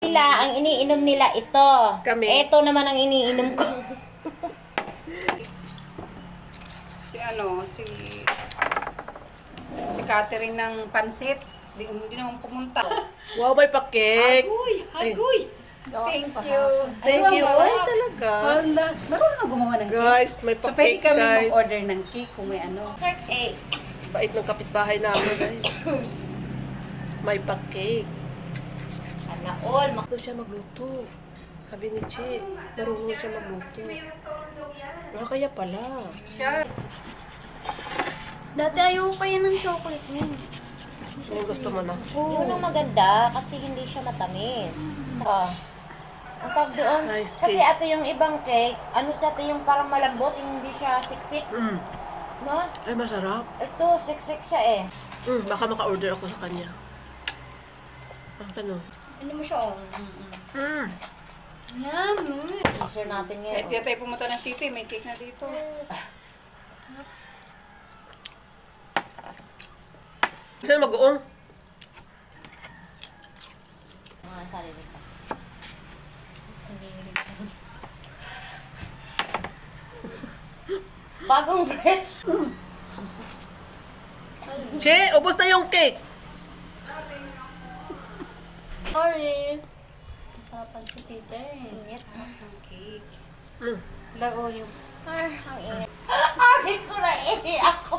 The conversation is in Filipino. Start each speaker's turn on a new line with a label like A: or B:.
A: Nila, ang iniinom nila ito.
B: Kami.
A: Ito naman ang iniinom ko.
C: Si Catherine ng pansit. Hindi naman pumunta.
B: Wow, may pa-cake.
C: Hagoy! Thank you.
B: Thank you. Ay, talaga.
C: Marunong na gumawa ng cake.
B: Guys, may
C: So, pwede
B: pa-cake,
C: kami
B: guys.
C: mag-order ng cake kung may ano.
A: Sir, cake.
B: Bait ng kapitbahay namin, guys. May pa-cake.
A: Sana all.
B: Marunong siya magluto. Sabi ni Chi, marunong siya magluto. Kaya pala.
D: Dati ayoko pa yan ng chocolate mo.
B: Yung gusto mo na.
A: Yun ang maganda kasi hindi siya matamis. Ang tawag doon.
B: Nice
A: Kasi
B: cake.
A: ito yung ibang cake. Ano siya ito yung parang malambot, yung hindi siya siksik. No?
B: Ay, masarap.
A: Ito, siksik siya eh.
B: Baka maka-order ako sa kanya. Ang tanong.
A: Ano mo siya?
D: Yummy.
A: Teaser natin
C: Kahit
A: ngayon.
C: di tayo pumunta ng city, may cake na dito.
B: Saan mag-uong?
A: Mga sarili ka. Bagong fresh.
B: Che, ubos na yung cake.
D: Sorry. Harapan si tita eh.
A: Yes, ma'am.
C: Cake.
B: Mm.
C: Wala, yung
A: Ang init. Ay, ko na ako.